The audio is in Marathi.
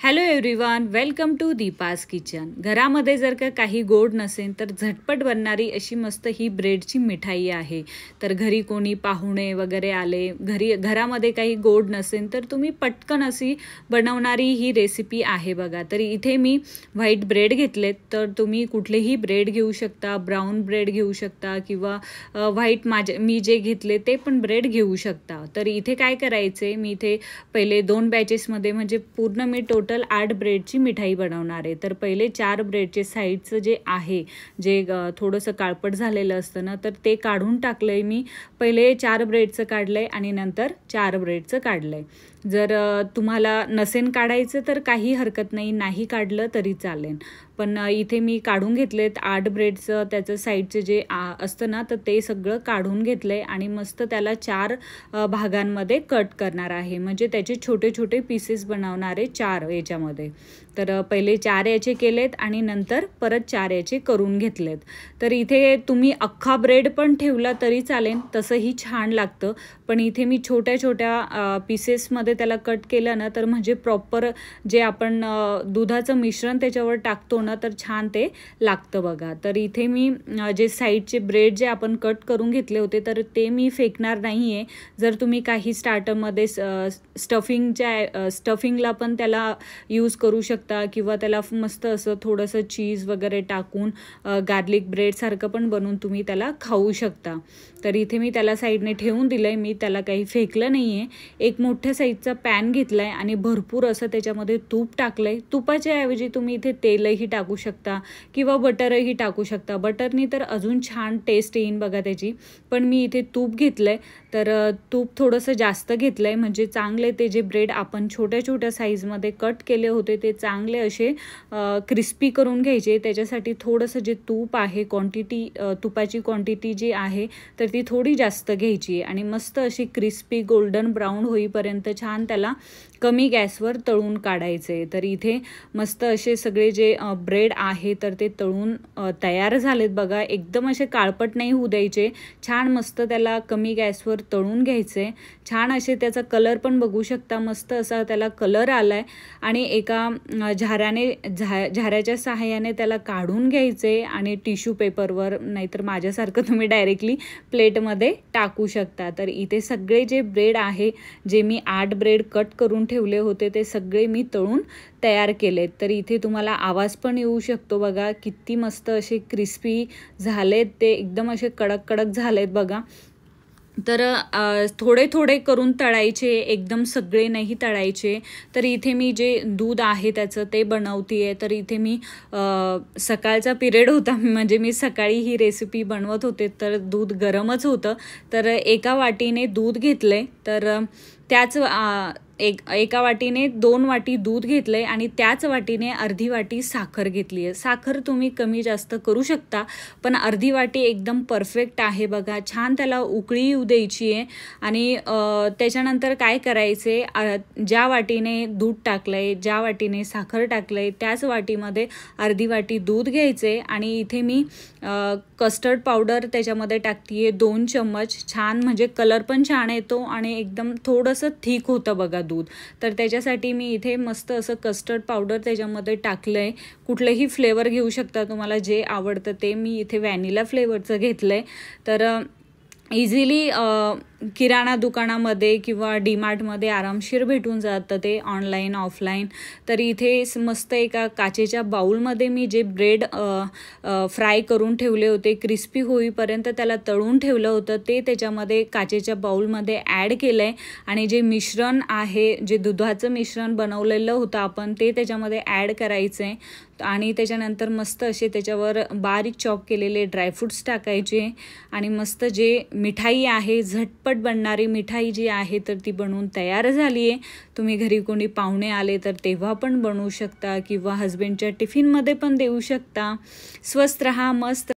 Hello everyone, welcome to Deepa's kitchen. घरामध्ये जर का काही गोड नसेल तर झटपट बनणारी अशी मस्त ही ब्रेडची मिठाई आहे। तर घरी कोणी पाहुणे वगैरे आले, घरामध्ये काही गोड नसेल तर तुम्ही पटकन अशी बनवणारी ही रेसिपी आहे बघा। तर इथे मी व्हाईट ब्रेड घेतलेत, तर तुम्ही कुठलेही ब्रेड घेऊ शकता, ब्राऊन ब्रेड घेऊ शकता किंवा व्हाईट मी जे घेतले ते पण ब्रेड घेऊ शकता। तर इथे काय करायचे, मी इथे पहिले 2 बॅचेसमध्ये म्हणजे पूर्ण मी टोटल 8 ब्रेडची मिठाई बनवणार आहे। तर पहिले 4 ब्रेडचे साईडचं जे आहे, जे थोडंसं काळपट झालेलं असतं ना, तर ते काढून टाकलंय मी। पहिले 4 ब्रेडचं काढलंय आणि नंतर 4 ब्रेडचं काढलंय। जर तुम्हाला नसेन काढायचं तर काही हरकत नाही, नाही काढलं तरी चालेल। पण इथे मी काढून घेतलेत 8 ब्रेडचं, त्याचं साईडचं जे असतं ना, तर ते सगळं काढून घेतलंय आणि मस्त त्याला 4 भागांमध्ये कट करणार आहे। म्हणजे त्याचे छोटे छोटे पीसेस बनवणार आहे 4 याच्यामध्ये। तर पहिले 4 याचे केलेत आणि नंतर परत 4 याचे करून घेतलेत। तर इथे तुम्ही अख्खा ब्रेड पण ठेवला तरी चालेल, तसंही छान लागतं। पण इथे मी छोट्या छोट्या पीसेसमध्ये त्याला कट केलं ना, तर म्हणजे प्रॉपर जे आपण दुधाचं मिश्रण त्याच्यावर टाकतो ना, तर छान ते लागतं बघा। तर इथे मी जे साईडचे ब्रेड जे आपण कट करून घेतले होते, तर ते मी फेकणार नाही आहे। जर तुम्ही काही स्टार्टरमध्ये स्टफिंगला पण त्याला यूज करू शकता किंवा त्याला मस्त असं थोडंसं चीज वगैरे टाकून गार्लिक ब्रेडसारखं पण बनवून तुम्ही त्याला खाऊ शकता। तर इथे मी त्याला साईडने ठेवून दिलं आहे, मी त्याला काही फेकलं नाही आहे। एक मोठ्या साईजचा पॅन घेतला आहे आणि भरपूर असं त्याच्यामध्ये तूप टाकलं आहे। तुपाच्या ऐवजी तुम्ही इथे तेलही टाकू शकता किंवा बटरही टाकू शकता। बटरनी तर अजून छान टेस्ट येईन बघा त्याची, पण मी इथे तूप घेतलं आहे। तर तूप थोडंसं जास्त घेतलं आहे, म्हणजे चांगले ते जे ब्रेड आपण छोट्या छोट्या साईजमध्ये कट केले होते ते चांगले असे क्रिस्पी करून घ्यायचे। त्याच्यासाठी थोडंसं जे तूप आहे, तुपाची क्वांटिटी जी आहे तर ती थोडी जास्त घ्यायची आहे आणि मस्त अशी क्रिस्पी गोल्डन ब्राऊन होईपर्यंत छान त्याला कमी गॅसवर तळून काढायचे। तर इथे मस्त असे सगळे जे ब्रेड आहे तर ते तळून तयार झालेत बघा। एकदम असे काळपट नाही होऊ द्यायचे, छान मस्त त्याला कमी गॅसवर तळून घ्यायचे। छान असे त्याचा कलर पण बघू शकता, मस्त असा त्याला कलर आलाय आणि एका झाऱ्याच्या सहाय्याने त्याला काढून घ्यायचे आणि टिश्यू पेपरवर, नाहीतर माझ्यासारखं तुम्ही डायरेक्टली प्लेटमध्ये टाकू शकता। तर इथे सगळे जे ब्रेड आहे, जे मी 8 ब्रेड कट करून ठेवले होते, ते सगळे मी तळून तयार केलेत। तर इथे तुम्हाला आवाज पण येऊ शकतो बघा, किती मस्त असे क्रिस्पी झालेत ते, एकदम असे कडक कडक झालेत बघा। तर थोडे थोडे करून तळायचे, एकदम सगळे नाही तळायचे। तर इथे मी जे दूध आहे त्याचं ते बनवते आहे। तर इथे मी सकाळचा पिरियड होता, म्हणजे मी सकाळी ही रेसिपी बनवत होते, तर दूध गरमच होतं। तर एका वाटीने दूध घेतले, तर त्याच एका वाटीने 2 वाटी दूध घेतलंय आणि त्याच वाटीने अर्धी वाटी साखर घेतली आहे। साखर तुम्ही कमी जास्त करू शकता, पण अर्धी वाटी एकदम परफेक्ट आहे बघा। छान त्याला उकळी येऊ द्यायची आहे आणि त्याच्यानंतर काय करायचे, ज्या वाटीने दूध टाकलंय, ज्या वाटीने साखर टाकलंय, त्याच वाटीमध्ये अर्धी वाटी दूध घ्यायचे आणि इथे मी कस्टर्ड पावडर त्याच्यामध्ये टाकते 2 चम्मच। छान म्हणजे कलर पण छान येतो आणि एकदम थोडंसं थिक होतं बघा दूध। तर त्याच्यासाठी मी इथे मस्त असं कस्टर्ड पावडर त्याच्यामध्ये टाकलंय। कुठलंही फ्लेवर घेऊ शकता, तुम्हाला जे आवडतं ते। मी इथे व्हॅनिला फ्लेवरचं घेतलंय। तर इझिली किराणा दुकानामध्ये किंवा डीमार्टमध्ये आरामशीर भेटून जातं ते, ऑनलाईन ऑफलाईन। तर इथे मस्त एका काचेच्या बाउलमध्ये मी जे ब्रेड फ्राय करून ठेवले होते, क्रिस्पी होईपर्यंत त्याला तळून ठेवलं होतं, ते त्याच्यामध्ये काचेच्या बाउलमध्ये ॲड केलं आहे आणि जे मिश्रण आहे, जे दुधाचं मिश्रण बनवलेलं होतं आपण, ते त्याच्यामध्ये ॲड करायचं आहे आणि त्याच्यानंतर मस्त असे त्याच्यावर बारीक चॉप केलेले ड्रायफ्रूट्स टाकायचे आणि मस्त जे मिठाई आहे, झटपट बनणारी मिठाई जी आहे, तर ती बनवून तयार झाली आहे। तुम्ही घरी कोणी पाहुणे आले तर तेव्हा पण बनवू शकता किंवा हस्बंडच्या टिफिनमध्ये पण देऊ शकता। स्वस्त रहा, मस्त